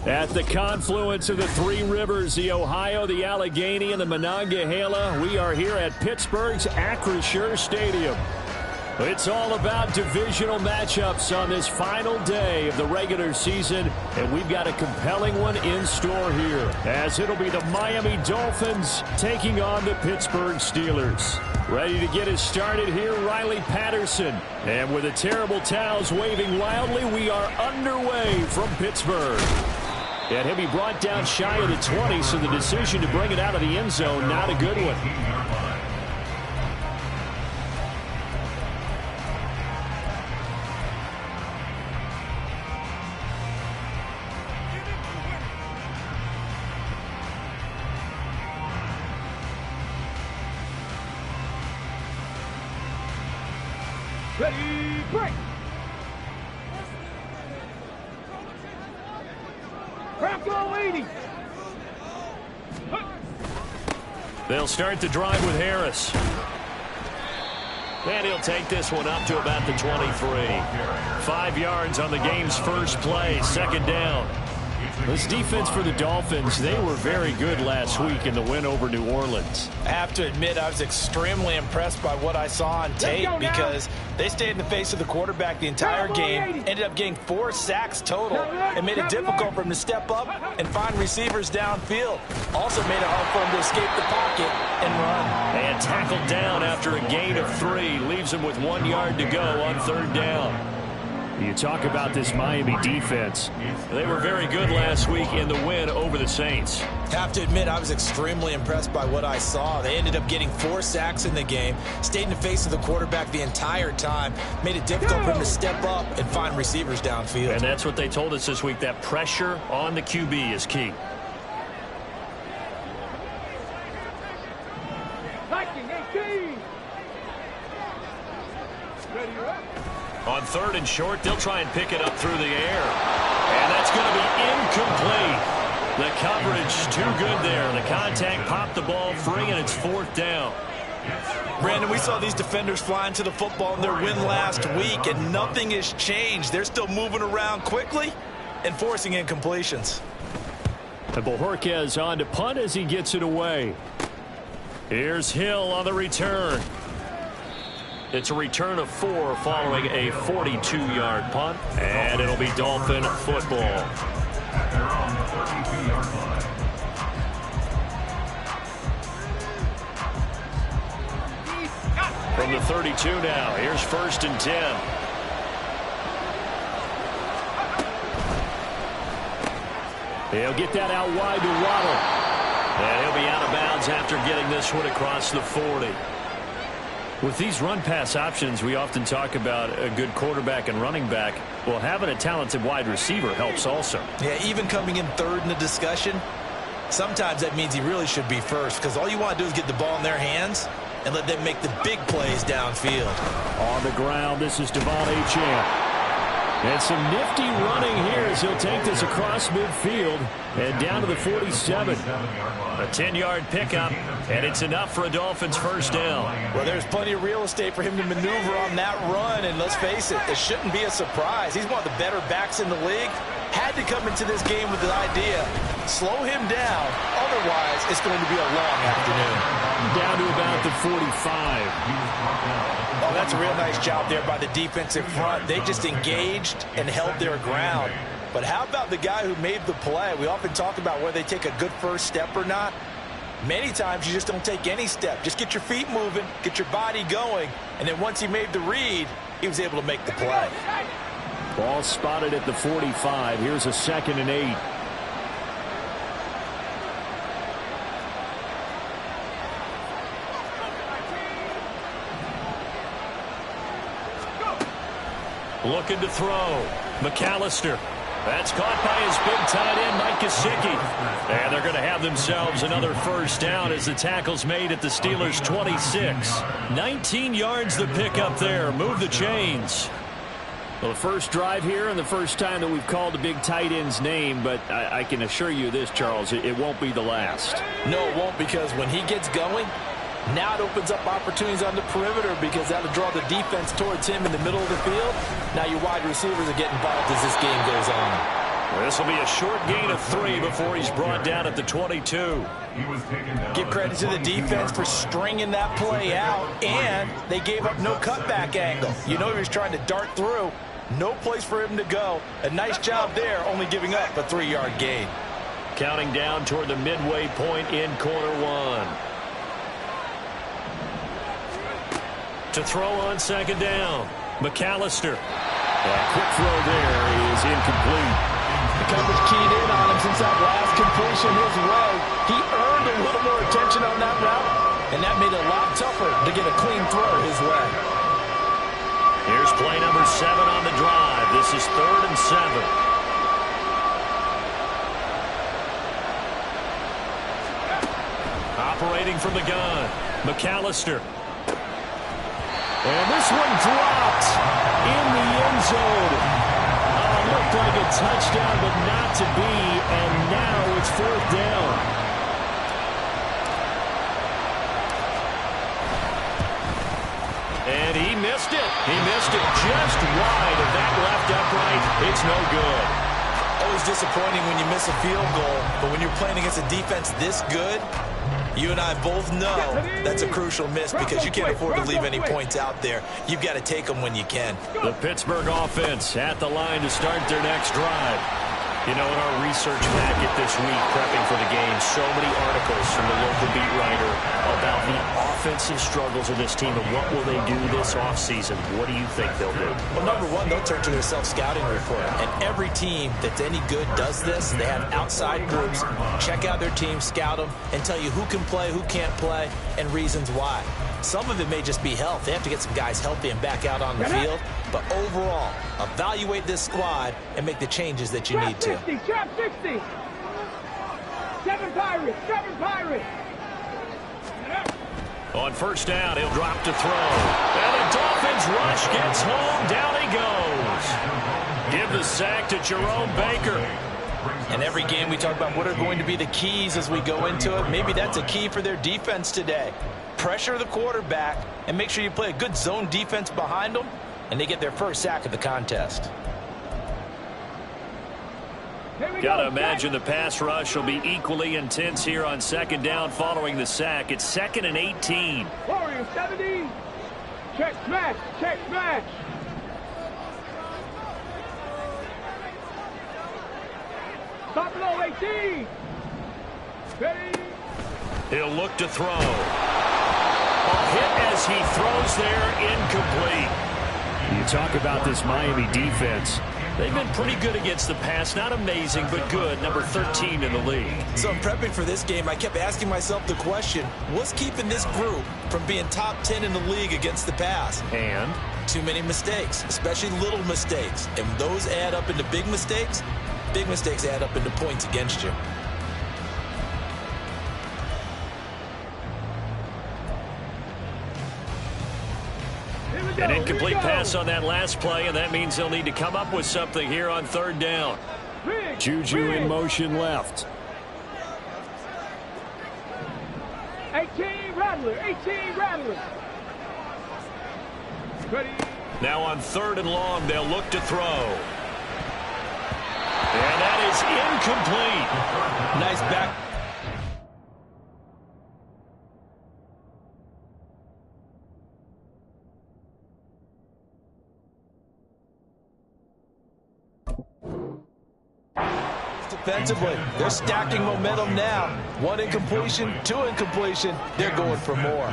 At the confluence of the three rivers, the Ohio, the Allegheny, and the Monongahela, we are here at Pittsburgh's Acrisure Stadium. It's all about divisional matchups on this final day of the regular season, and we've got a compelling one in store here, as it'll be the Miami Dolphins taking on the Pittsburgh Steelers. Ready to get us started here, Riley Patterson. And with the terrible towels waving wildly, we are underway from Pittsburgh. And he'll be brought down shy of the 20, so the decision to bring it out of the end zone, not a good one. Ready, break! Bronco 80! They'll start the drive with Harris. And he'll take this one up to about the 23. 5 yards on the game's first play, second down. This defense for the Dolphins, they were very good last week in the win over New Orleans. I have to admit, I was extremely impressed by what I saw on tape because they stayed in the face of the quarterback the entire game, ended up getting 4 sacks total, and made it difficult for him to step up and find receivers downfield. Also made it hard for him to escape the pocket and run. And tackled down after a gain of 3, leaves him with 1 yard to go on third down. You talk about this Miami defense. They were very good last week in the win over the Saints. Have to admit, I was extremely impressed by what I saw. They ended up getting 4 sacks in the game, stayed in the face of the quarterback the entire time, made it difficult for him to step up and find receivers downfield. And that's what they told us this week, that pressure on the QB is key. On third and short, they'll try and pick it up through the air. And that's going to be incomplete. The coverage too good there. The contact popped the ball free, and it's fourth down. Brandon, we saw these defenders flying to the football in their win last week, and nothing has changed. They're still moving around quickly and forcing incompletions. And Bojorquez on to punt as he gets it away. Here's Hill on the return. It's a return of 4 following a 42-yard punt, and it'll be Dolphin football. From the 32 now, here's first and 10. He'll get that out wide to Waddle. And he'll be out of bounds after getting this one across the 40. With these run-pass options, we often talk about a good quarterback and running back. Well, having a talented wide receiver helps also. Yeah, even coming in third in the discussion, sometimes that means he really should be first, because all you want to do is get the ball in their hands and let them make the big plays downfield. On the ground, this is Devon Achane. And some nifty running here as he'll take this across midfield and down to the 47. A 10-yard pickup, and it's enough for a Dolphins first down. Well, there's plenty of real estate for him to maneuver on that run, and let's face it, it shouldn't be a surprise. He's one of the better backs in the league. Had to come into this game with the idea, slow him down, otherwise it's going to be a long afternoon. Down to about the 45. Oh, that's a real nice job there by the defensive front. They just engaged and held their ground. But how about the guy who made the play? We often talk about whether they take a good first step or not. Many times you just don't take any step. Just get your feet moving, get your body going, and then once he made the read, he was able to make the play. Ball spotted at the 45. Here's a 2nd and 8. Looking to throw. McAllister. That's caught by his big tight end, Mike Gesicki. And they're going to have themselves another first down as the tackle's made at the Steelers' 26. 19 yards the pickup there. Move the chains. Well, the first drive here and the first time that we've called the big tight end's name, but I can assure you this, Charles, it won't be the last. No, it won't, because when he gets going, now it opens up opportunities on the perimeter because that'll draw the defense towards him in the middle of the field. Now your wide receivers are getting involved as this game goes on. This will be a short gain of 3 before he's brought down at the 22. Give credit to the defense for stringing that play out, and they gave up no cutback angle. You know he was trying to dart through. No place for him to go. A nice job there, only giving up a 3-yard gain. Counting down toward the midway point in quarter 1. To throw on second down. McAllister. A quick throw there is incomplete. The coverage keyed in on him since that last completion his way. He earned a little more attention on that route, and that made it a lot tougher to get a clean throw his way. Here's play number 7 on the drive. This is 3rd and 7. Operating from the gun, McAllister. And this one dropped in the end zone. Looked like a touchdown, but not to be, and now it's 4th down. And he missed it. He missed it just wide of that left upright. It's no good. Always disappointing when you miss a field goal, but when you're playing against a defense this good, you and I both know that's a crucial miss because you can't afford to leave any points out there. You've got to take them when you can. The Pittsburgh offense at the line to start their next drive. You know, in our research packet this week, prepping for the game, so many articles from the local beat writer about the offensive struggles of this team and what will they do this offseason. What do you think they'll do? Well, number one, they'll turn to their self-scouting report. And every team that's any good does this. They have outside groups, check out their team, scout them, and tell you who can play, who can't play, and reasons why. Some of it may just be health. They have to get some guys healthy and back out on the field. But overall, evaluate this squad and make the changes that you need to. Trap 60. 7 Pirates. 7 Pirates. On first down, he'll drop to throw. And the Dolphins rush gets home. Down he goes. Give the sack to Jerome Baker. And every game we talk about what are going to be the keys as we go into it. Maybe that's a key for their defense today. Pressure the quarterback and make sure you play a good zone defense behind them, and they get their first sack of the contest. Got to imagine the pass rush will be equally intense here on second down following the sack. It's 2nd and 18. Warriors 70. Check smash. Check smash. Stop below 18. Ready. He'll look to throw. A hit as he throws there, incomplete. You talk about this Miami defense. They've been pretty good against the pass. Not amazing, but good. Number 13 in the league. So in prepping for this game, I kept asking myself the question, what's keeping this group from being top 10 in the league against the pass? And? Too many mistakes, especially little mistakes. And those add up into big mistakes. Big mistakes add up into points against you. An incomplete pass on that last play, and that means they'll need to come up with something here on 3rd down. Juju in motion left. 18 Rattler. 18 Rattler. Ready. Now on 3rd and long, they'll look to throw. And that is incomplete. Nice back. Defensively, they're stacking momentum now. 1 incompletion, 2 incompletion. They're going for more.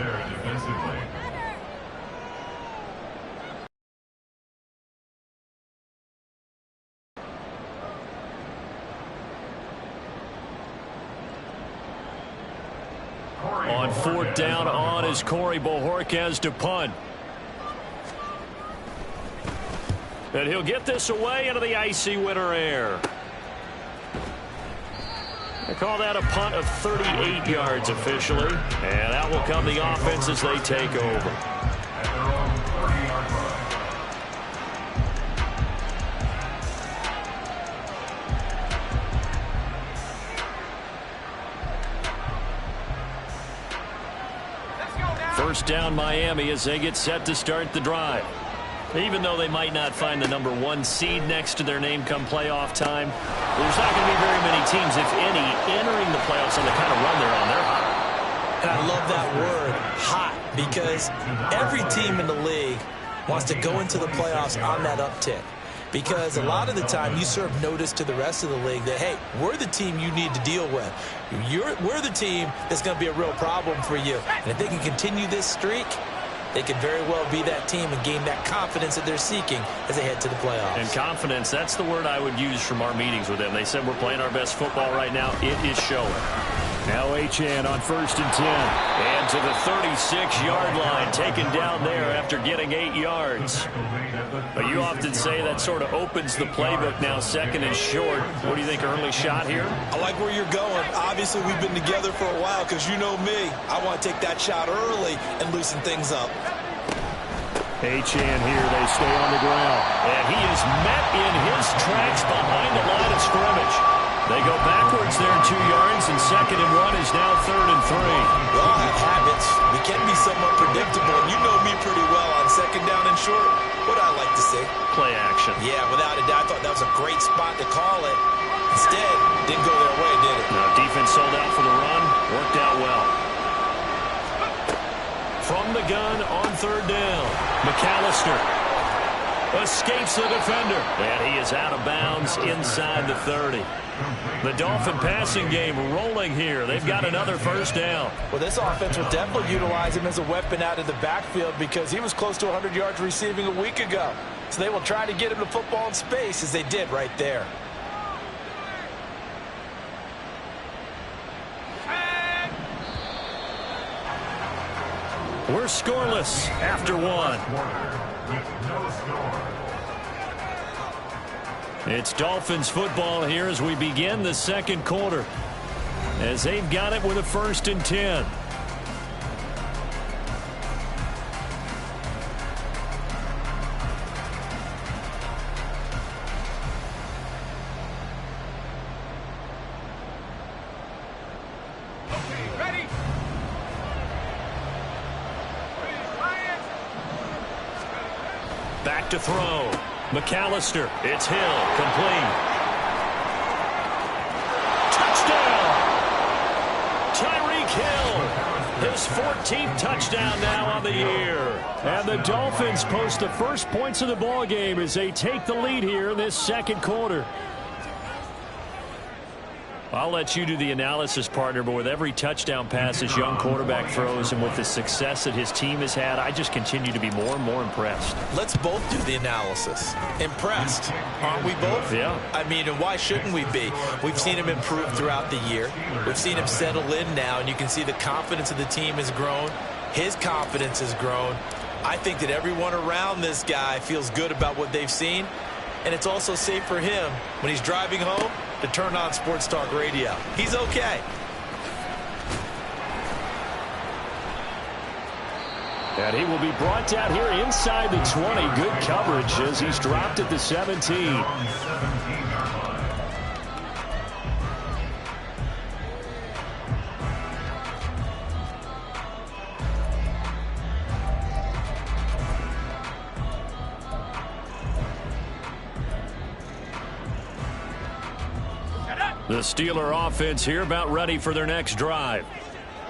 On 4th down on is Corey Bojorquez to punt. And he'll get this away into the icy winter air. They call that a punt of 38 yards officially. And out will come the offense as they take over. First down Miami as they get set to start the drive. Even though they might not find the #1 seed next to their name come playoff time, there's not going to be very many teams, if any, entering the playoffs on the kind of run they're on. They're hot. And I love that word, hot, because every team in the league wants to go into the playoffs on that uptick. Because a lot of the time you serve notice to the rest of the league that, hey, we're the team you need to deal with. We're the team that's going to be a real problem for you. And if they can continue this streak, they could very well be that team and gain that confidence that they're seeking as they head to the playoffs. And confidence, that's the word I would use from our meetings with them. They said we're playing our best football right now. It is showing. Now Achane on 1st and 10. And to the 36-yard line, taken down there after getting 8 yards. But you often say that sort of opens the playbook now, 2nd and short. What do you think, early shot here? I like where you're going. Obviously, we've been together for a while because you know me. I want to take that shot early and loosen things up. Achane here, they stay on the ground. And he is met in his tracks behind the line of scrimmage. They go backwards there 2 yards, and 2nd and 1 is now 3rd and 3. We all have habits. We can be somewhat predictable. You know me pretty well on 2nd down and short. What I like to see. Play action. Yeah, without a doubt. I thought that was a great spot to call it. Instead, didn't go their way, did it? No, defense sold out for the run. Worked out well. From the gun on 3rd down, McAllister escapes the defender. And he is out of bounds inside the 30. The Dolphin passing game rolling here. They've got another 1st down. Well, this offense will definitely utilize him as a weapon out of the backfield because he was close to 100 yards receiving a week ago. So they will try to get him the football in space as they did right there. We're scoreless after 1. It's Dolphins football here as we begin the 2nd quarter, as they've got it with a 1st and 10. Back to throw. McAllister. It's Hill. Complete. Touchdown! Tyreek Hill. His 14th touchdown now on the year. And the Dolphins post the first points of the ball game as they take the lead here in this 2nd quarter. I'll let you do the analysis, partner, but with every touchdown pass this young quarterback throws and with the success that his team has had, I just continue to be more and more impressed. Let's both do the analysis. Impressed. Aren't we both? Yeah. I mean, and why shouldn't we be? We've seen him improve throughout the year. We've seen him settle in now, and you can see the confidence of the team has grown. His confidence has grown. I think that everyone around this guy feels good about what they've seen, and it's also safe for him when he's driving home to turn on Sports Talk Radio. He's okay. And he will be brought down here inside the 20. Good coverage as he's dropped at the 17. The Steeler offense here about ready for their next drive.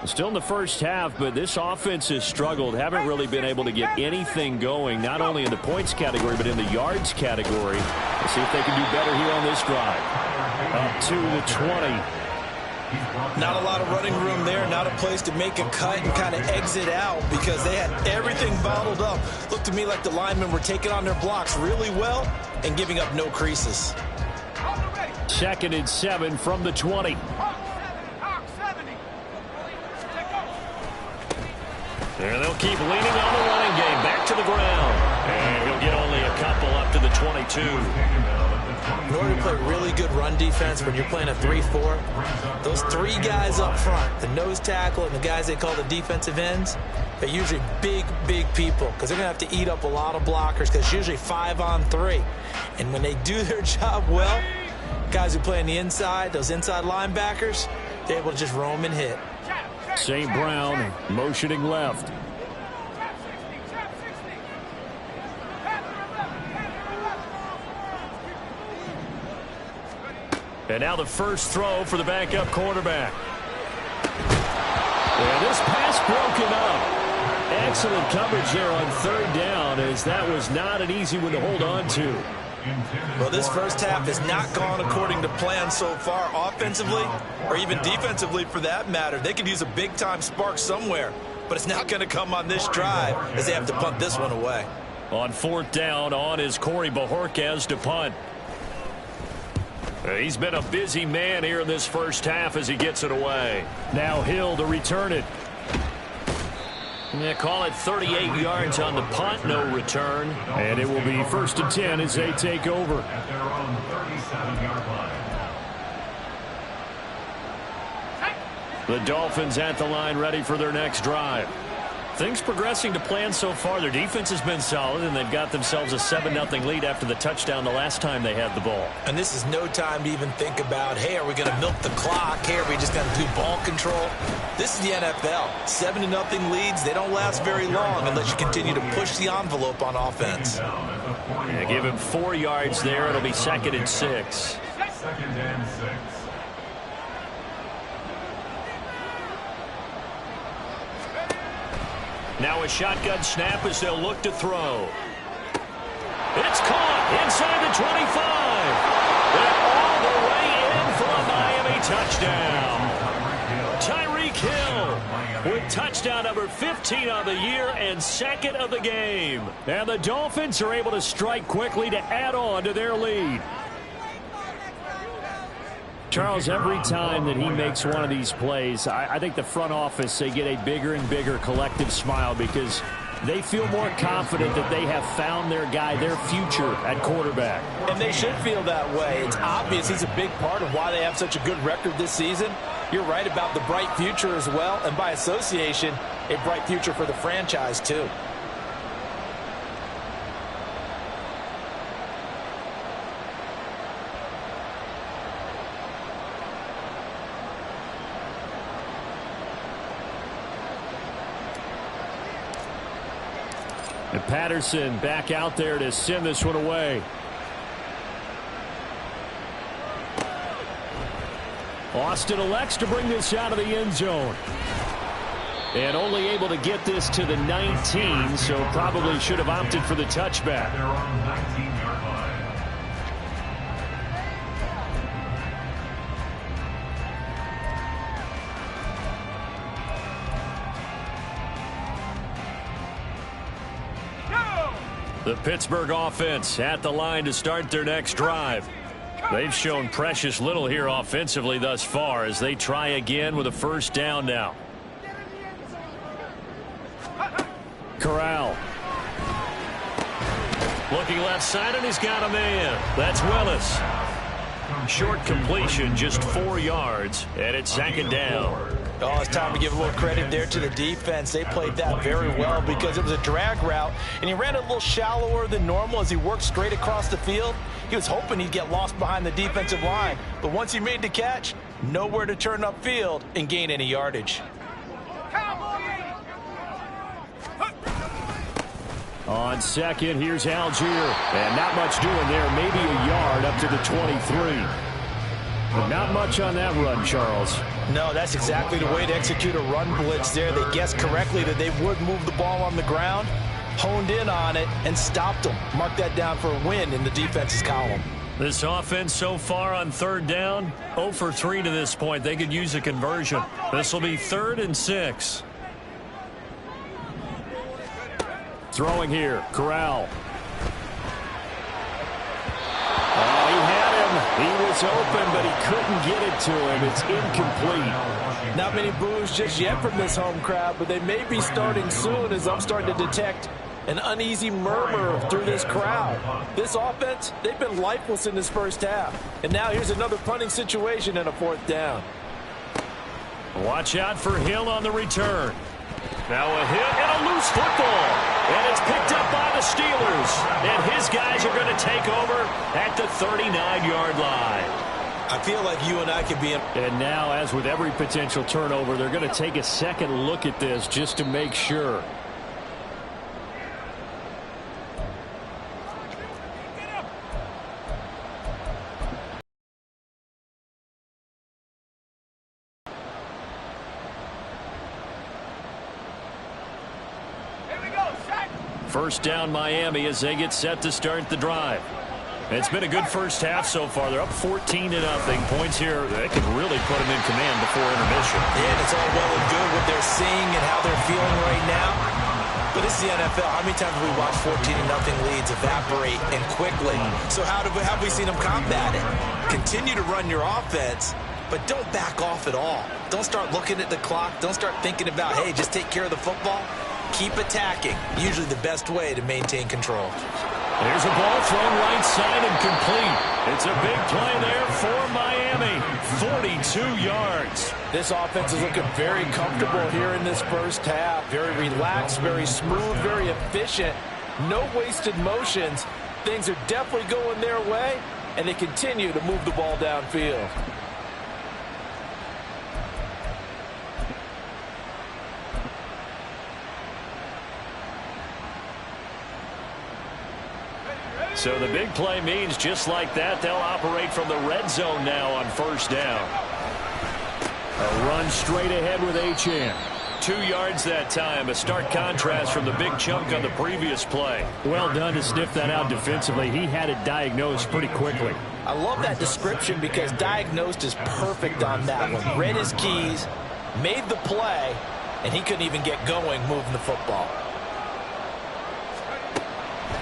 Still in the first half, but this offense has struggled. Haven't really been able to get anything going, not only in the points category, but in the yards category. Let's see if they can do better here on this drive. Up to the 20. Not a lot of running room there, not a place to make a cut and kind of exit out because they had everything bottled up. Looked to me like the linemen were taking on their blocks really well and giving up no creases. 2nd and 7 from the 20. And they'll keep leaning on the running game. Back to the ground. And he'll get only a couple up to the 22. In order to play really good run defense when you're playing a 3-4, those 3 guys up front, the nose tackle and the guys they call the defensive ends, they're usually big, big people because they're going to have to eat up a lot of blockers because it's usually 5-on-3. And when they do their job well, guys who play on the inside, those inside linebackers, they're able to just roam and hit. St. Brown motioning left. And now the first throw for the backup quarterback. And this pass broken up. Excellent coverage there on third down, as that was not an easy one to hold on to. Well, this first half has not gone according to plan so far, offensively or even defensively for that matter. They could use a big-time spark somewhere, but it's not going to come on this drive as they have to punt this one away. On fourth down, on is Corey Bojorquez to punt. He's been a busy man here in this first half as he gets it away. Now Hill to return it. Yeah, call it 38 yards on the punt, no return. And it will be 1st and 10 as they take over. At their own 37-yard line. The Dolphins at the line, ready for their next drive. Things progressing to plan so far. Their defense has been solid, and they've got themselves a 7-0 lead after the touchdown the last time they had the ball. And this is no time to even think about, hey, are we going to milk the clock? Hey, are we just going to do ball control? This is the NFL. 7-0 leads, they don't last very long unless you continue to push the envelope on offense. Yeah, give him 4 yards there. It'll be 2nd and 6. 2nd and 6. Now a shotgun snap as they'll look to throw. It's caught inside the 25. And all the way in for a Miami touchdown. Tyreek Hill with touchdown number 15 on the year and 2nd of the game. And the Dolphins are able to strike quickly to add on to their lead. Charles, every time that he makes one of these plays, I think the front office, they get a bigger and bigger collective smile because they feel more confident that they have found their guy, their future at quarterback. And they should feel that way. It's obvious he's a big part of why they have such a good record this season. You're right about the bright future as well, and by association, a bright future for the franchise too. And Patterson back out there to send this one away. Austin elects to bring this out of the end zone. And only able to get this to the 19, so probably should have opted for the touchback. They're on 19-yard line. The Pittsburgh offense at the line to start their next drive. They've shown precious little here offensively thus far as they try again with a first down now. Corral. Looking left side, and he's got a man. That's Willis. Short completion, just 4 yards, and it's 2nd down. Oh, it's time to give a little credit there to the defense. They played that very well because it was a drag route, and he ran it a little shallower than normal as he worked straight across the field. He was hoping he'd get lost behind the defensive line, but once he made the catch, nowhere to turn upfield and gain any yardage. On second, here's Algier. And not much doing there. Maybe a yard up to the 23. But not much on that run, Charles. No, that's exactly the way to execute a run blitz there. They guessed correctly that they would move the ball on the ground, honed in on it, and stopped them. Mark that down for a win in the defense's column. This offense so far on third down, 0 for 3 to this point. They could use a conversion. This will be 3rd and 6. Throwing here, Corral. Oh, he had him. He was open, but he couldn't get it to him. It's incomplete. Not many boos just yet from this home crowd, but they may be starting soon as I'm starting to detect an uneasy murmur through this crowd. This offense, they've been lifeless in this first half. And now here's another punting situation and a 4th down. Watch out for Hill on the return. Now a hit and a loose football. And it's picked up by the Steelers. And his guys are going to take over at the 39-yard line. I feel like you and I could be in. And now, as with every potential turnover, they're going to take a second look at this just to make sure. First down Miami as they get set to start the drive. It's been a good first half so far. They're up 14-0. Points here, they could really put them in command before intermission. Yeah, and it's all well and good what they're seeing and how they're feeling right now. But this is the NFL. How many times have we watched 14-0 leads evaporate and quickly? So how have we seen them combat it? Continue to run your offense, but don't back off at all. Don't start looking at the clock. Don't start thinking about, hey, just take care of the football. Keep attacking. Usually the best way to maintain control. There's a ball thrown right side and complete. It's a big play there for Miami. 42 yards. This offense is looking very comfortable here in this first half. Very relaxed, very smooth, very efficient. No wasted motions. Things are definitely going their way, and they continue to move the ball downfield. So the big play means just like that, they'll operate from the red zone now on first down. A run straight ahead with Achane. 2 yards that time. A stark contrast from the big chunk on the previous play. Well done to sniff that out defensively. He had it diagnosed pretty quickly. I love that description because diagnosed is perfect on that one. Read his keys, made the play, and he couldn't even get going moving the football.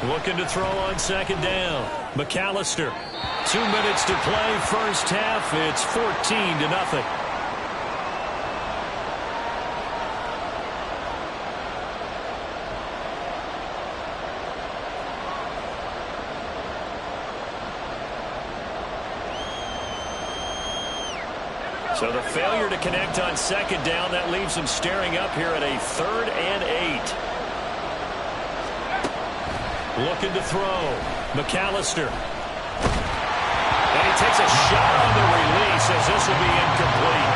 Looking to throw on second down. McAllister. 2 minutes to play first half. It's 14-0. So the failure to connect on second down, that leaves him staring up here at a 3rd and 8. Looking to throw. McAllister. And he takes a shot on the release as this will be incomplete.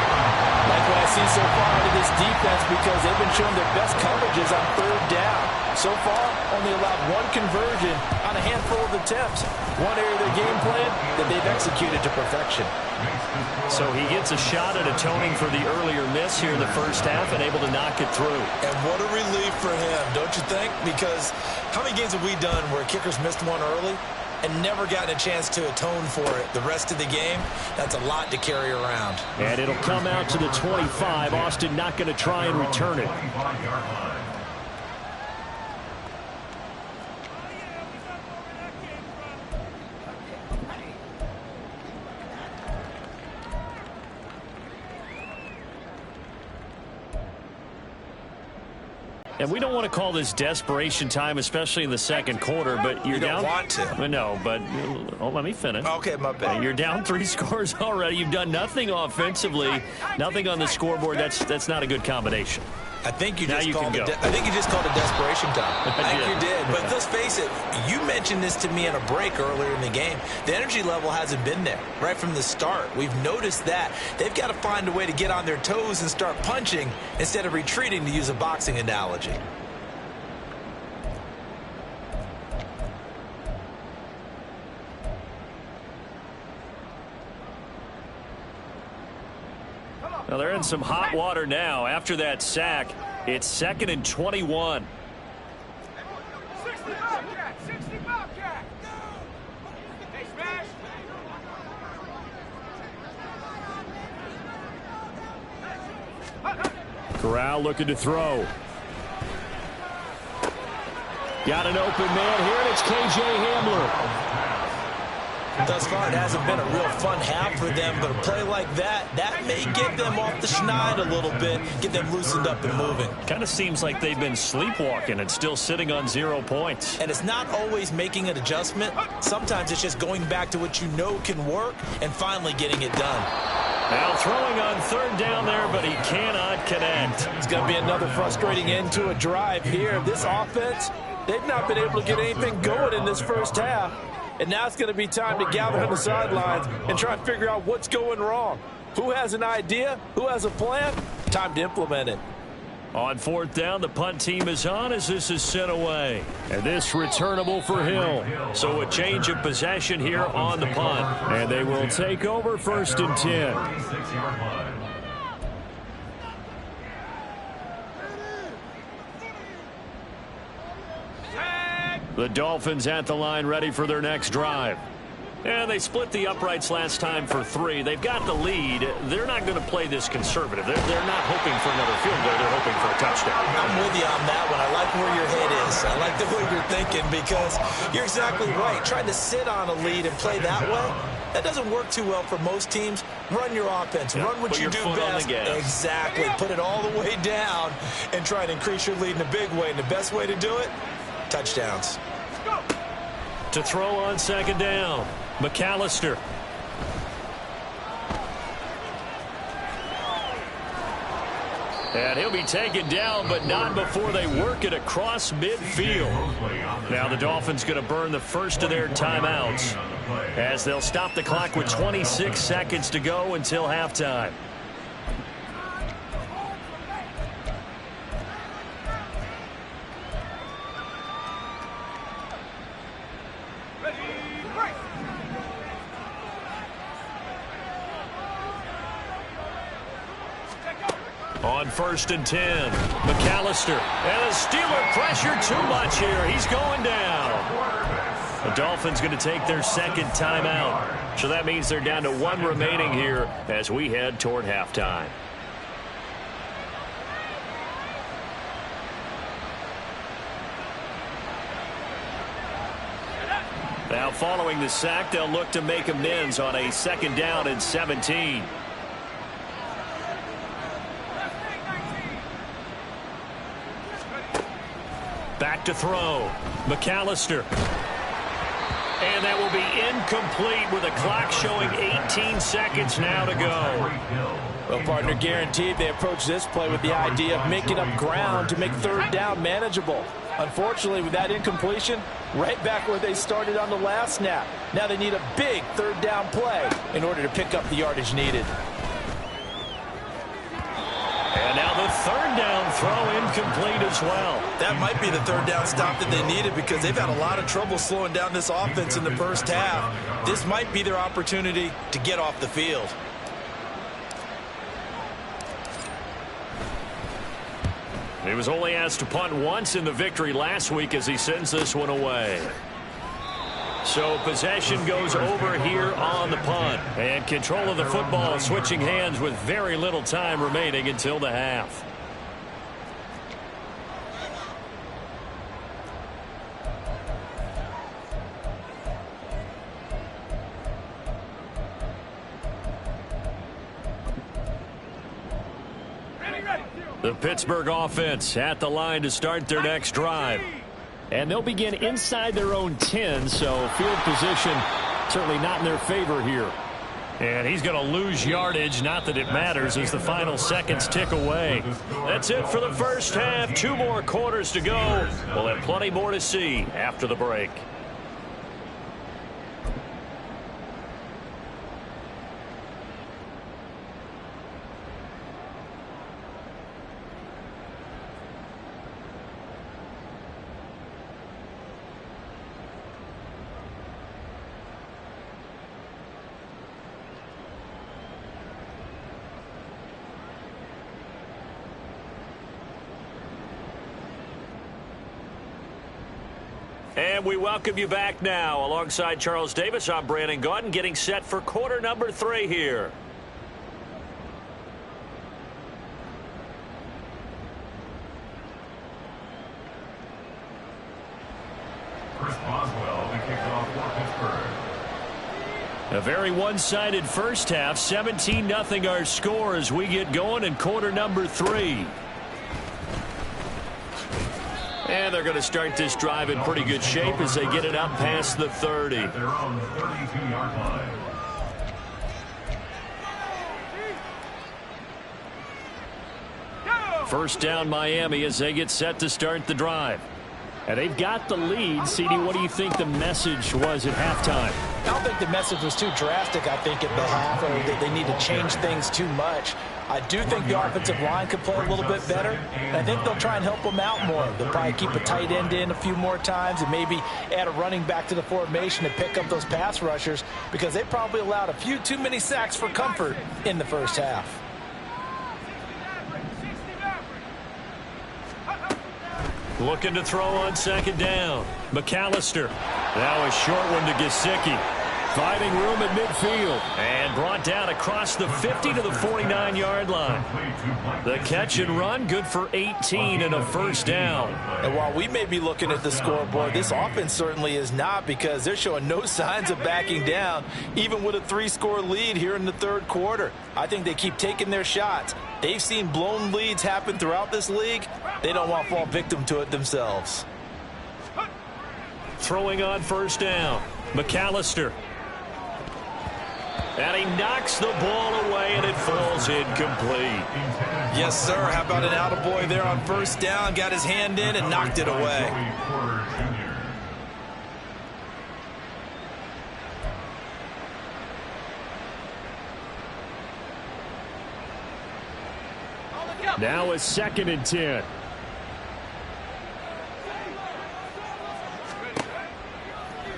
Like what I see so far out of this defense because they've been showing their best coverages on 3rd down. So far, only allowed 1 conversion on a handful of attempts. One area of their game plan that they've executed to perfection. So he gets a shot at atoning for the earlier miss here in the first half and able to knock it through. And what a relief for him, don't you think? Because how many games have we done where kickers missed one early and never gotten a chance to atone for it the rest of the game? That's a lot to carry around. And it'll come out to the 25. Austin not going to try and return it. And we don't want to call this desperation time, especially in the second quarter, but you're down. You don't want to. No, but let me finish. Okay, my bad. You're down 3 scores already. You've done nothing offensively, nothing on the scoreboard. That's not a good combination. I think you Now just you called can it. go. I think you just called it desperation time. I think did. you did. But let's face it. You mentioned this to me in a break earlier in the game. The energy level hasn't been there right from the start. We've noticed that they've got to find a way to get on their toes and start punching instead of retreating, to use a boxing analogy. Well, they're in some hot water now. After that sack, it's 2nd and 21. 60 Bobcat! 60 Bobcat! Hey, smash! Corral looking to throw. Got an open man here, and it's K.J. Hamler. Thus far, it hasn't been a real fun half for them, but a play like that may get them off the schneid a little bit, get them loosened up and moving. Kind of seems like they've been sleepwalking and still sitting on 0 points. And it's not always making an adjustment. Sometimes it's just going back to what you know can work and finally getting it done. Now throwing on 3rd down there, but he cannot connect. It's going to be another frustrating end to a drive here. This offense, they've not been able to get anything going in this first half. And now it's going to be time to gather on the sidelines and try and figure out what's going wrong. Who has an idea? Who has a plan? Time to implement it. On 4th down, the punt team is on as this is sent away. And this returnable for Hill. So a change of possession here on the punt. And they will take over 1st and 10. 36-yard line. Set! The Dolphins at the line, ready for their next drive. And they split the uprights last time for 3. They've got the lead. They're not going to play this conservative. They're not hoping for another field goal. They're hoping for a touchdown. I'm with you on that one. I like where your head is. I like the way you're thinking because you're exactly right. Trying to sit on a lead and play that way, that doesn't work too well for most teams. Run your offense. Run what you do best. Exactly. Put it all the way down and try to increase your lead in a big way. And the best way to do it, touchdowns. To throw on second down, McAllister. And he'll be taken down, but not before they work it across midfield. Now the Dolphins going to burn the first of their timeouts as they'll stop the clock with 26 seconds to go until halftime. On 1st and 10, McAllister. And the Steeler pressure too much here. He's going down. The Dolphins going to take their second timeout. So that means they're down to 1 remaining here as we head toward halftime. Now following the sack, they'll look to make amends on a 2nd down and 17. Back to throw. McAllister. And that will be incomplete with a clock showing 18 seconds now to go. Well, partner, guaranteed they approach this play with the idea of making up ground to make 3rd down manageable. Unfortunately, with that incompletion, right back where they started on the last snap. Now they need a big 3rd down play in order to pick up the yardage needed. And now the 3rd down throw incomplete as well. That might be the 3rd down stop that they needed because they've had a lot of trouble slowing down this offense in the first half. This might be their opportunity to get off the field. He was only asked to punt once in the victory last week as he sends this one away. So possession goes over here on the punt. And control of the football switching hands with very little time remaining until the half. The Pittsburgh offense at the line to start their next drive. And they'll begin inside their own 10, so field position certainly not in their favor here. And he's going to lose yardage, not that it matters, as the final seconds tick away. That's it for the first half. 2 more quarters to go. We'll have plenty more to see after the break. And we welcome you back now. Alongside Charles Davis, I'm Brandon Gaudin, getting set for quarter number 3 here. Chris Boswell, the kickoff for Pittsburgh. A very one-sided first half. 17-0 our score as we get going in quarter number 3. And they're going to start this drive in pretty good shape as they get it up past the 30. At their own 32-yard line. First down Miami as they get set to start the drive. And they've got the lead. CD, what do you think the message was at halftime? I don't think the message was too drastic, I think, at the half, or that they need to change things too much. I do think the offensive line could play a little bit better, and I think they'll try and help them out more. They'll probably keep a tight end in a few more times and maybe add a running back to the formation to pick up those pass rushers because they probably allowed a few too many sacks for comfort in the first half. Looking to throw on second down. McAllister. Now a short one to Gesicki. Finding room at midfield. And brought down across the 50 to the 49-yard line. The catch and run, good for 18 and a first down. And while we may be looking at the scoreboard, this offense certainly is not, because they're showing no signs of backing down, even with a 3-score lead here in the third quarter. I think they keep taking their shots. They've seen blown leads happen throughout this league. They don't want to fall victim to it themselves. Throwing on first down. McAllister. And he knocks the ball away, and it falls incomplete. Yes, sir. How about an attaboy there on first down? Got his hand in and knocked it away. Now a 2nd and 10.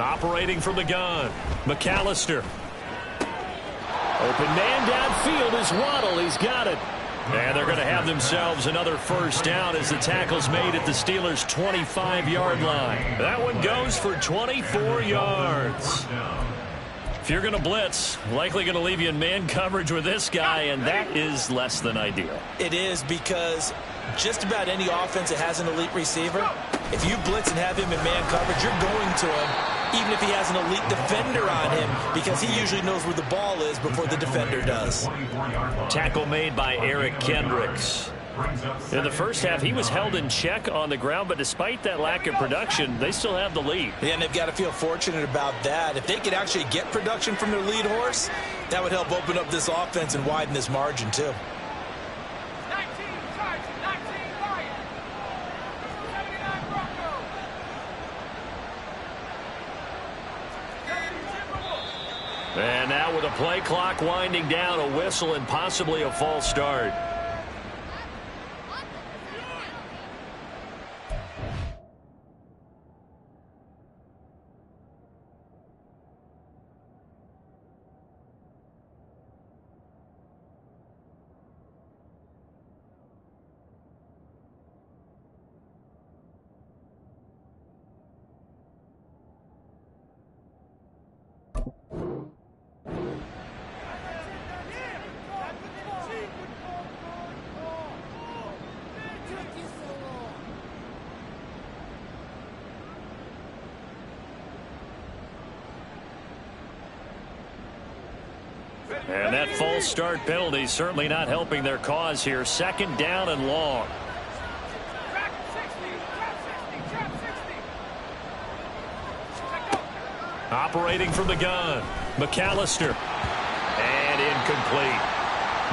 Operating from the gun. McAllister. Open man downfield is Waddle. He's got it. And they're going to have themselves another first down as the tackle's made at the Steelers' 25-yard line. That one goes for 24 yards. If you're going to blitz, likely going to leave you in man coverage with this guy, and that is less than ideal. It is, because just about any offense that has an elite receiver, if you blitz and have him in man coverage, you're going to him, even if he has an elite defender on him, because he usually knows where the ball is before the defender does. Tackle made by Eric Kendricks. In the first half, he was held in check on the ground, but despite that lack of production, they still have the lead. Yeah, and they've got to feel fortunate about that. If they could actually get production from their lead horse, that would help open up this offense and widen this margin, too. And now with a play clock winding down, a whistle and possibly a false start. And that false start penalty certainly not helping their cause here. 2nd down and long. Operating from the gun. McAllister. And incomplete.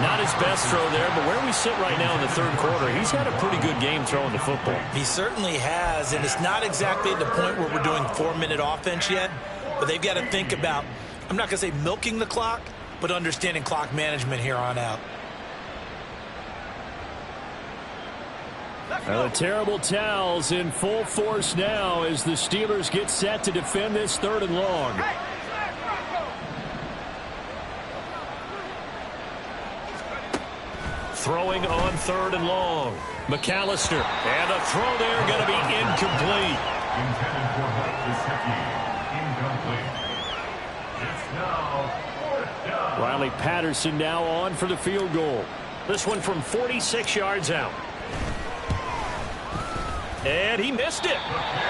Not his best throw there, but where we sit right now in the third quarter, he's had a pretty good game throwing the football. He certainly has, and it's not exactly at the point where we're doing 4-minute offense yet, but they've got to think about, I'm not going to say milking the clock, but understanding clock management here on out. The terrible towels in full force now as the Steelers get set to defend this 3rd and long. Throwing on 3rd and long. McAllister. And the throw there going to be incomplete. Intended for Mike Gesicki. Incomplete. It's now 4th down. Riley Patterson now on for the field goal. This one from 46 yards out. And he missed it.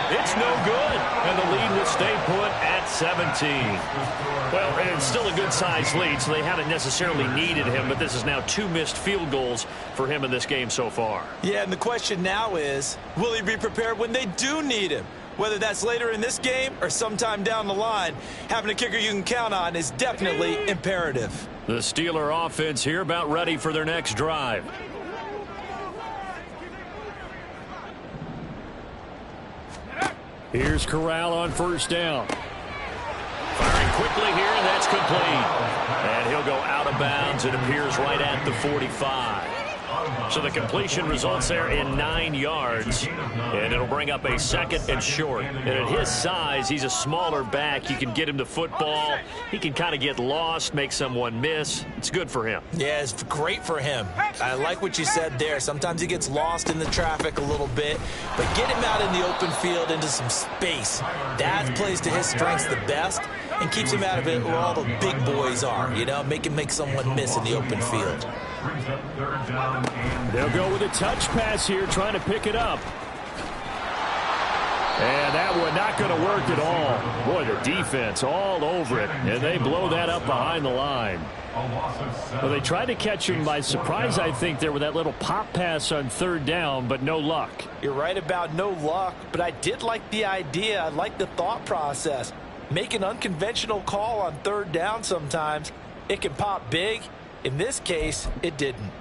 It's no good. And the lead will stay put at 17. Well, it's still a good-sized lead, so they haven't necessarily needed him, but this is now 2 missed field goals for him in this game so far. Yeah, and the question now is, will he be prepared when they do need him? Whether that's later in this game or sometime down the line, having a kicker you can count on is definitely imperative. The Steeler offense here about ready for their next drive. Here's Corral on first down. Firing quickly here, and that's complete. And he'll go out of bounds. It appears right at the 45. So the completion results there in 9 yards, and it'll bring up a 2nd and short. And at his size, he's a smaller back. You can get him the football. He can kind of get lost, make someone miss. It's good for him. Yeah, it's great for him. I like what you said there. Sometimes he gets lost in the traffic a little bit, but get him out in the open field into some space. That plays to his strengths the best and keeps him out of it where all the big boys are, you know, make someone miss in the open field. They'll go with a touch pass here, trying to pick it up. And that one not going to work at all. Boy, the defense all over it, and they blow that up behind the line. Well, they tried to catch him by surprise, I think, there with that little pop pass on 3rd down, but no luck. You're right about no luck, but I did like the idea. I like the thought process. Make an unconventional call on 3rd down sometimes. It can pop big. In this case, it didn't.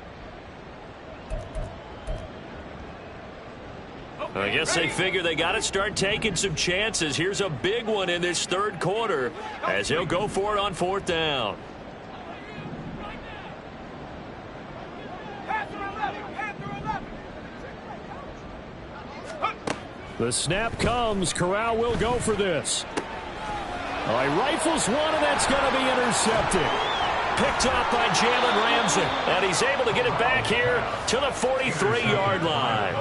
I guess they figure they got to start taking some chances. Here's a big one in this 3rd quarter as he'll go for it on 4th down. The snap comes. Corral will go for this. All right, rifles one, and that's going to be intercepted. Picked up by Jalen Ramsey, and he's able to get it back here to the 43-yard line.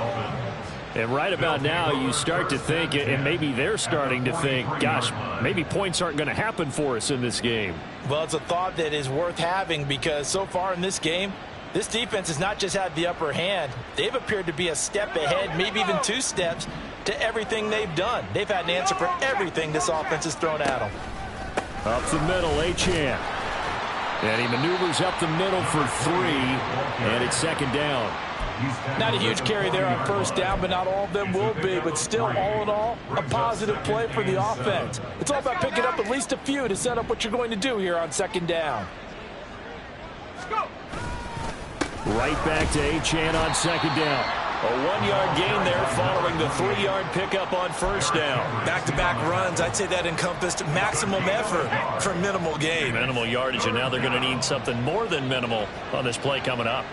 And right about now, you start to think, and maybe they're starting to think, gosh, maybe points aren't going to happen for us in this game. Well, it's a thought that is worth having because so far in this game, this defense has not just had the upper hand. They've appeared to be a step ahead, maybe even 2 steps, to everything they've done. They've had an answer for everything this offense has thrown at them. Up the middle, Achane. And he maneuvers up the middle for 3, and it's 2nd down. Not a huge carry there on 1st down, but not all of them will be. But still, all in all, a positive play for the offense. It's all about picking up at least a few to set up what you're going to do here on 2nd down. Right back to Achane on 2nd down. A 1-yard gain there following the 3-yard pickup on 1st down. Back-to-back runs, I'd say that encompassed maximum effort for minimal gain. Minimal yardage, and now they're going to need something more than minimal on this play coming up.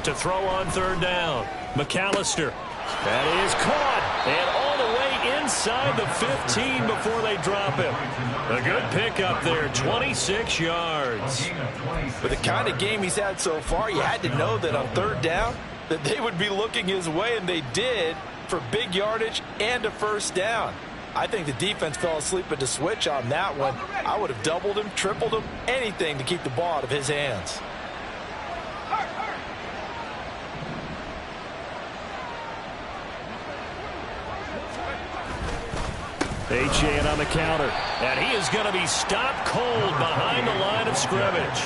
To throw on 3rd down, McAllister. That is caught, and all the way inside the 15 before they drop him. A good pickup there, 26 yards. With the kind of game he's had so far, you had to know that on 3rd down that they would be looking his way, and they did for big yardage and a 1st down. I think the defense fell asleep at the switch on that one. I would have doubled him, tripled him, anything to keep the ball out of his hands. Achane on the counter, and he is going to be stopped cold behind the line of scrimmage.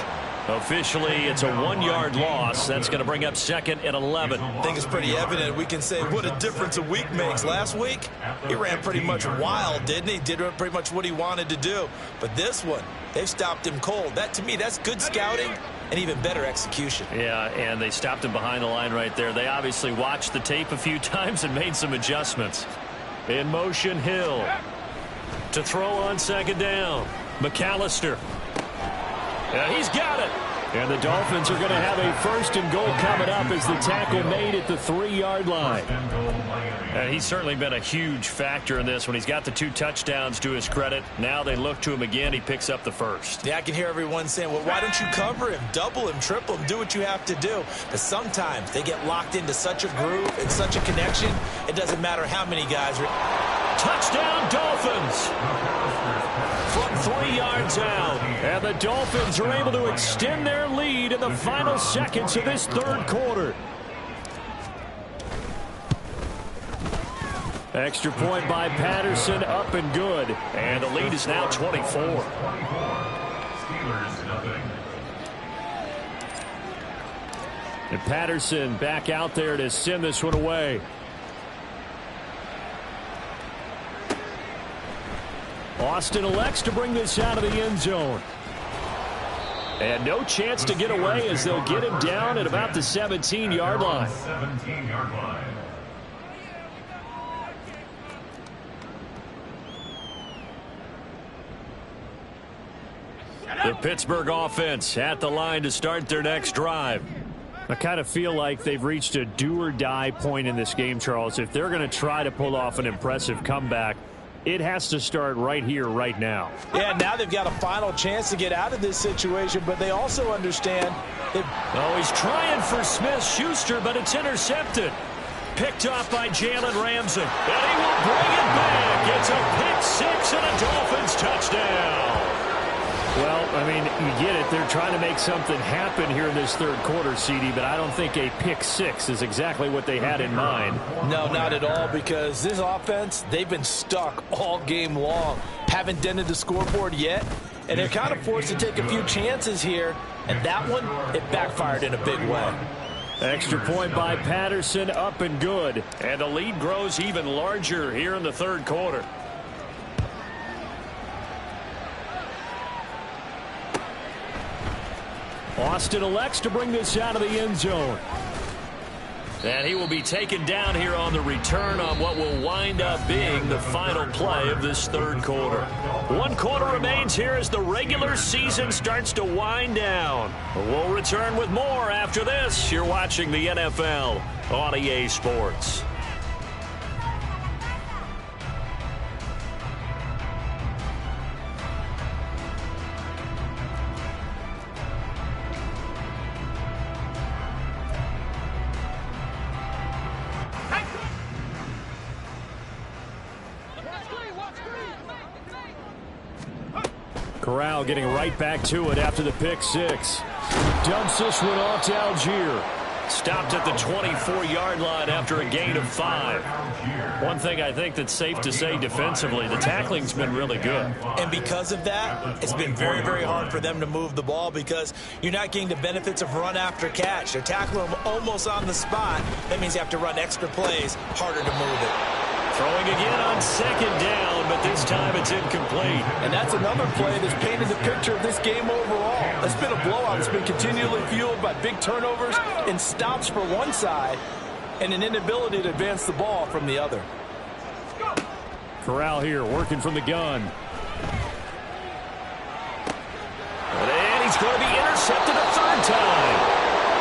Officially, it's a 1-yard loss. That's going to bring up 2nd and 11. I think it's pretty evident. We can say what a difference a week makes. Last week, he ran pretty much wild, didn't he? Did pretty much what he wanted to do. But this one, they've stopped him cold. That, to me, that's good scouting and even better execution. Yeah, and they stopped him behind the line right there. They obviously watched the tape a few times and made some adjustments. In motion, Hill. To throw on 2nd down, McAllister. And he's got it. And the Dolphins are going to have a 1st and goal coming up as the tackle made at the 3-yard line. And he's certainly been a huge factor in this when he's got the 2 touchdowns to his credit. Now they look to him again. He picks up the 1st. Yeah, I can hear everyone saying, well, why don't you cover him, double him, triple him, do what you have to do. But sometimes they get locked into such a groove and such a connection, it doesn't matter how many guys are. Touchdown, Dolphins! From 3 yards out. And the Dolphins are able to extend their lead in the final seconds of this 3rd quarter. Extra point by Patterson, up and good. And the lead is now 24. And Patterson back out there to send this one away. Austin elects to bring this out of the end zone. And no chance to get away as they'll get him down at about the 17-yard line. 17-yard line. The Pittsburgh offense at the line to start their next drive. I kind of feel like they've reached a do-or-die point in this game, Charles. If they're going to try to pull off an impressive comeback, it has to start right here, right now. Yeah, now they've got a final chance to get out of this situation, but they also understand that... Oh, he's trying for Smith-Schuster, but it's intercepted. Picked off by Jalen Ramsey. And he will bring it back. It's a pick six and a Dolphins touchdown. Well, I mean, you get it. They're trying to make something happen here in this third quarter, CD, but I don't think a pick six is exactly what they had in mind. No, not at all, because this offense, they've been stuck all game long. Haven't dented the scoreboard yet, and they're kind of forced to take a few chances here, and that one, it backfired in a big way. Extra point by Patterson, up and good. And the lead grows even larger here in the third quarter. Austin elects to bring this out of the end zone. And he will be taken down here on the return on what will wind up being the final play of this third quarter. 1 quarter remains here as the regular season starts to wind down. We'll return with more after this. You're watching the NFL on EA Sports. Corral getting right back to it after the pick six. Dumps this one off to Algier. Stopped at the 24-yard line after a gain of 5. One thing I think that's safe to say defensively, the tackling's been really good. And because of that, it's been very, very hard for them to move the ball because you're not getting the benefits of run after catch. They're tackling them almost on the spot. That means you have to run extra plays, harder to move it. Throwing again on second down, but this time it's incomplete. And that's another play that's painted the picture of this game overall. It's been a blowout. It's been continually fueled by big turnovers and stops for one side and an inability to advance the ball from the other. Corral here working from the gun. And he's going to be intercepted a third time.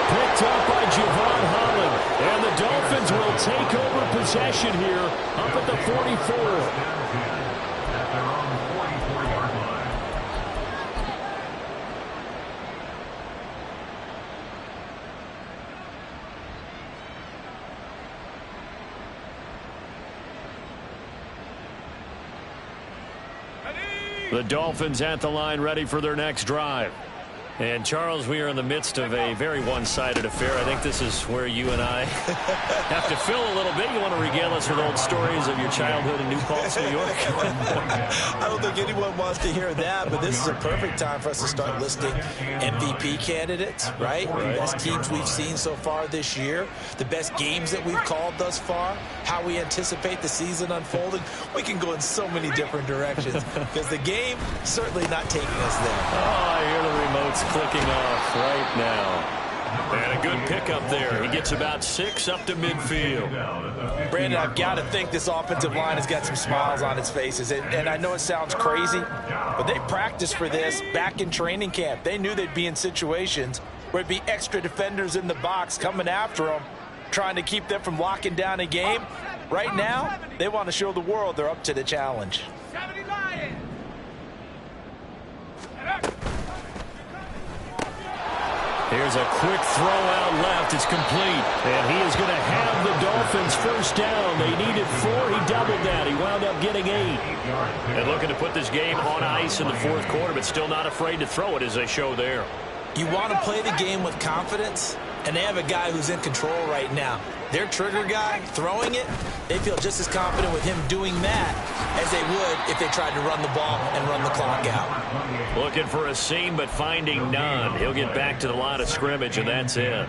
Picked up by Javon Holland. And the Dolphins will take over possession here up at the 44. The Dolphins at the line ready for their next drive. And, Charles, we are in the midst of a very one-sided affair. I think this is where you and I have to fill a little bit. You want to regale us with old stories of your childhood in New Paltz, New York? I don't think anyone wants to hear that, but this is a perfect time for us to start listing MVP candidates, right? The best teams we've seen so far this year, the best games that we've called thus far, how we anticipate the season unfolding. We can go in so many different directions because the game certainly not taking us there. Oh, I hear the remote's clicking off right now. And a good pickup there. He gets about 6 up to midfield. Brandon, I've got to think this offensive line has got some smiles on its faces. And I know it sounds crazy, but they practiced for this back in training camp. They knew they'd be in situations where it'd be extra defenders in the box coming after them, trying to keep them from locking down a game. Right now, they want to show the world they're up to the challenge. Here's a quick throw out left. It's complete. And he is going to have the Dolphins first down. They needed 4. He doubled that. He wound up getting 8. And looking to put this game on ice in the fourth quarter, but still not afraid to throw it as they show there. You want to play the game with confidence, and they have a guy who's in control right now. Their trigger guy throwing it, they feel just as confident with him doing that as they would if they tried to run the ball and run the clock out. Looking for a seam, but finding none. He'll get back to the line of scrimmage, and that's it.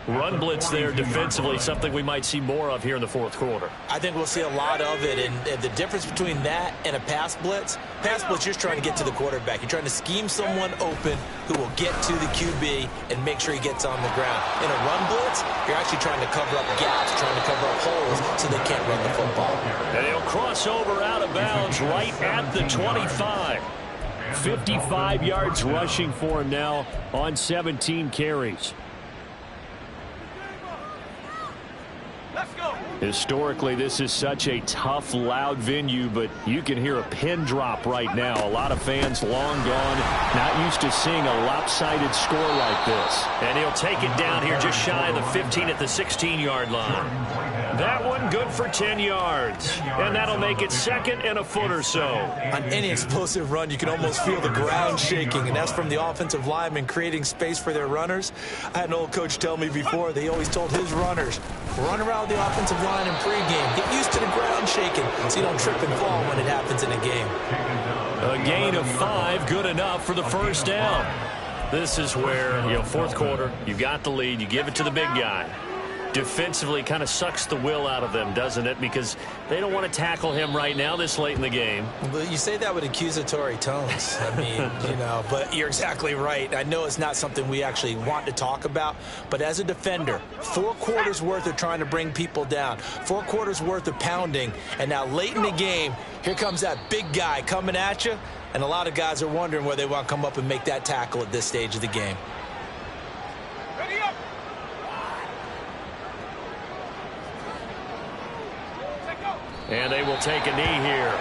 Run blitz there defensively, something we might see more of here in the fourth quarter. I think we'll see a lot of it, and the difference between that and a pass blitz, you're just trying to get to the quarterback. You're trying to scheme someone open who will get to the QB and make sure he gets on the ground. In a run blitz, you're actually trying to cover up gaps, trying to cover up holes so they can't run the football. And he'll cross over out of bounds right at the 25. 55 yards rushing for him now on 17 carries. Historically, this is such a tough, loud venue, but you can hear a pin drop right now. A lot of fans long gone, not used to seeing a lopsided score like this. And he'll take it down here just shy of the 15 at the 16-yard line. That one good for 10 yards. And that'll make it second and a foot or so. On any explosive run, you can almost feel the ground shaking, and that's from the offensive linemen creating space for their runners. I had an old coach tell me before, they always told his runners, run around the offensive line in pregame. Get used to the ground shaking so you don't trip and fall when it happens in a game. A gain of 5, good enough for the first down. This is where, fourth quarter, you got the lead, you give it to the big guy. Defensively kind of sucks the will out of them, doesn't it? Because they don't want to tackle him right now this late in the game. Well, you say that with accusatory tones. I mean, but you're exactly right. I know it's not something we actually want to talk about, but as a defender, 4 quarters worth of trying to bring people down, 4 quarters worth of pounding, and now late in the game, here comes that big guy coming at you, and a lot of guys are wondering where they want to come up and make that tackle at this stage of the game. And they will take a knee here.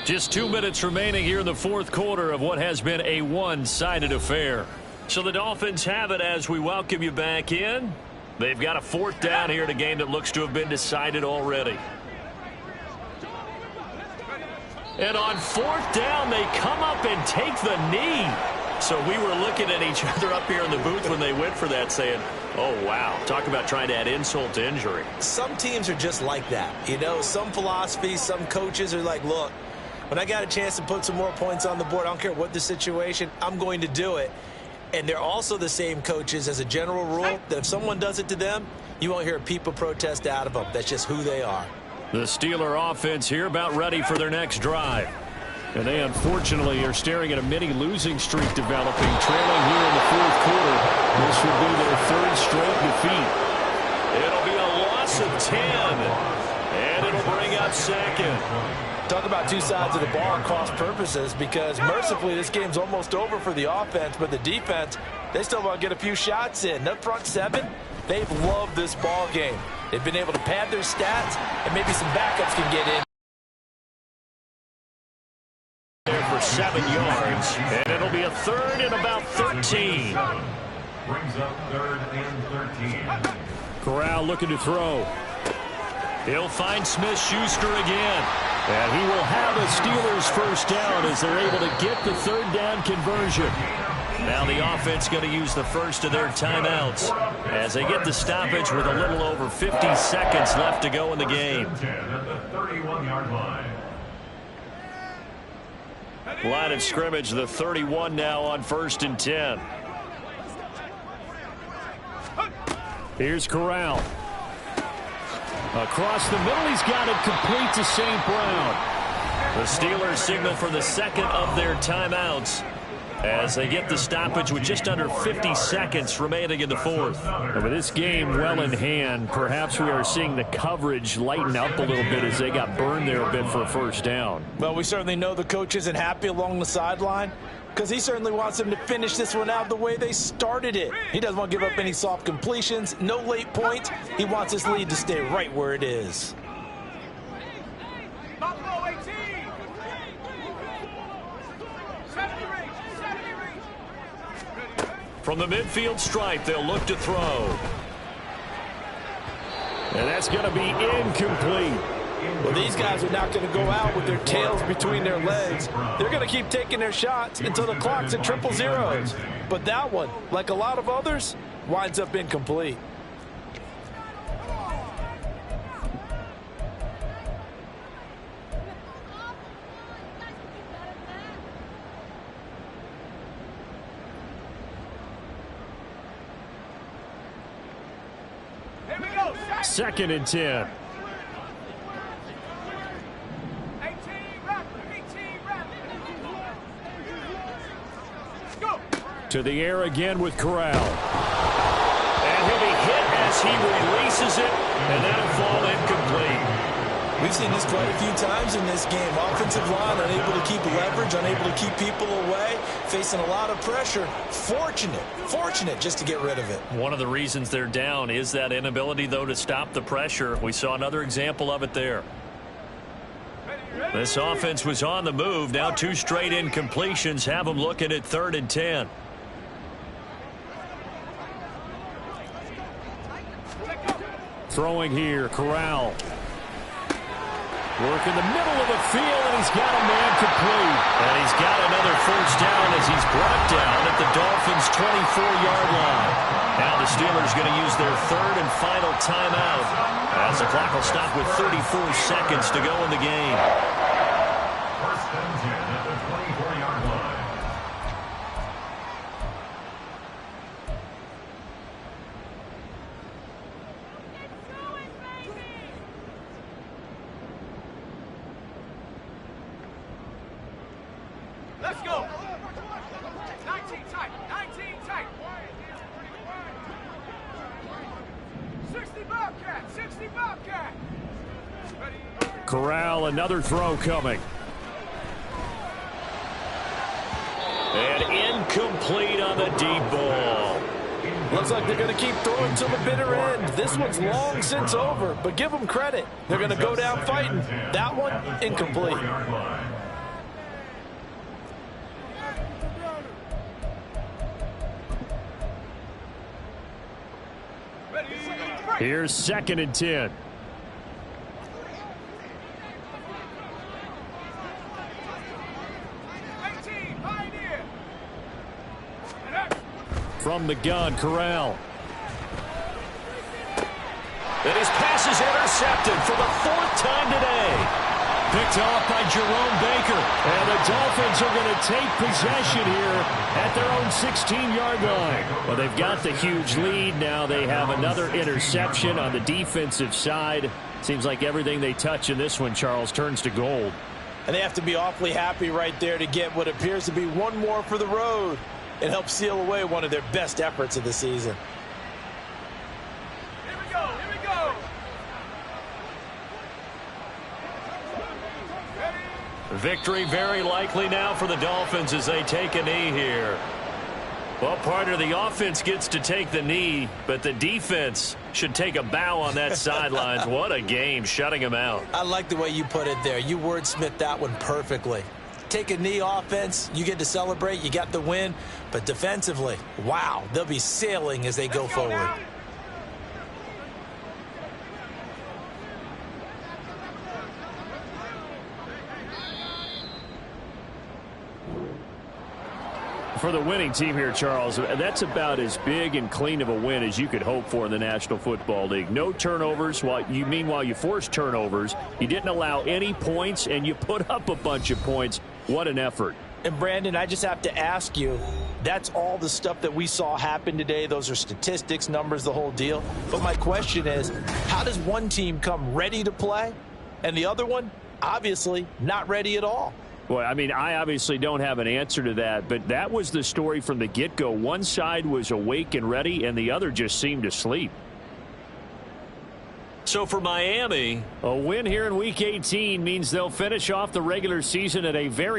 Just 2 minutes remaining here in the fourth quarter of what has been a one-sided affair. So the Dolphins have it as we welcome you back in. They've got a fourth down here in a game that looks to have been decided already. And on fourth down, they come up and take the knee. So we were looking at each other up here in the booth when they went for that saying, oh, wow, talk about trying to add insult to injury. Some teams are just like that. Some philosophies, some coaches are like, look, when I got a chance to put some more points on the board, I don't care what the situation, I'm going to do it. And they're also the same coaches as a general rule that if someone does it to them, you won't hear a people protest out of them. That's just who they are. The Steeler offense here about ready for their next drive. And they unfortunately are staring at a mini losing streak developing, trailing here in the fourth quarter. This would be their 3rd straight defeat. It'll be a loss of 10. And it'll bring up second. Talk about two sides of the ball and cross purposes, because mercifully this game's almost over for the offense, but the defense, they still want to get a few shots in. That front 7, they've loved this ball game. They've been able to pad their stats, and maybe some backups can get in. There for 7 yards, and it'll be a 3rd and about 13. Brings up 3rd and 13. Corral looking to throw. He'll find Smith-Schuster again. And he will have a Steelers first down as they're able to get the 3rd down conversion. Now the offense going to use the first of their timeouts as they get the stoppage with a little over 50 seconds left to go in the game. Line of scrimmage, the 31 now on 1st and 10. Here's Corral. Across the middle, he's got it complete to St. Brown. The Steelers signal for the second of their timeouts as they get the stoppage with just under 50 seconds remaining in the fourth. And with this game well in hand, perhaps we are seeing the coverage lighten up a little bit as they got burned there a bit for a first down. Well, we certainly know the coach isn't happy along the sideline, because he certainly wants them to finish this one out the way they started it. He doesn't want to give up any soft completions, no late points. He wants his lead to stay right where it is. From the midfield stripe, they'll look to throw. And that's going to be incomplete. Well, these guys are not going to go out with their tails between their legs. They're going to keep taking their shots until the clock's at 000. But that one, like a lot of others, winds up incomplete. Second and 10. To the air again with Corral. And he'll be hit as he releases it, and that'll fall incomplete. We've seen this quite a few times in this game. Offensive line unable to keep leverage, unable to keep people away, facing a lot of pressure. Fortunate just to get rid of it. One of the reasons they're down is that inability, though, to stop the pressure. We saw another example of it there. This offense was on the move. Now 2 straight incompletions have them looking at 3rd and 10. Throwing here, Corral. Work in the middle of the field, and he's got a man complete. And he's got another first down as he's brought down at the Dolphins' 24-yard line. Now the Steelers going to use their 3rd and final timeout as the clock will stop with 34 seconds to go in the game. First and 10 at the 24-yard line. Let's go. 19 tight. 19 tight. 60 Bobcat. 60 Bobcat. Ready. Corral, another throw coming. And incomplete on the deep ball. Looks like they're going to keep throwing till the bitter end. This one's long since over, but give them credit. They're going to go down fighting. That one, incomplete. Here's 2nd and 10. From the gun, Corral. And his pass is intercepted for the 4th time today. Picked off by Jerome Baker. And the Dolphins are going to take possession here at their own 16-yard line. Well, they've got the huge lead. Now they have another interception on the defensive side. Seems like everything they touch in this one, Charles, turns to gold. And they have to be awfully happy right there to get what appears to be one more for the road. It helps seal away one of their best efforts of the season. Here we go. Here we go. Victory very likely now for the Dolphins as they take a knee here. Well, partner, the offense gets to take the knee, but the defense should take a bow on that sidelines. What a game, shutting them out. I like the way you put it there. You wordsmithed that one perfectly. Take a knee offense, you get to celebrate, you got the win, but defensively, wow, they'll be sailing as they go forward. Now. For the winning team here, Charles, that's about as big and clean of a win as you could hope for in the National Football League. No turnovers. Meanwhile, you forced turnovers. You didn't allow any points, and you put up a bunch of points. What an effort. And, Brandon, I just have to ask you, that's all the stuff that we saw happen today. Those are statistics, numbers, the whole deal. But my question is, how does one team come ready to play, and the other one, obviously, not ready at all? Well, I mean, I obviously don't have an answer to that, but that was the story from the get-go. One side was awake and ready, and the other just seemed to sleep. So for Miami, a win here in Week 18 means they'll finish off the regular season at a very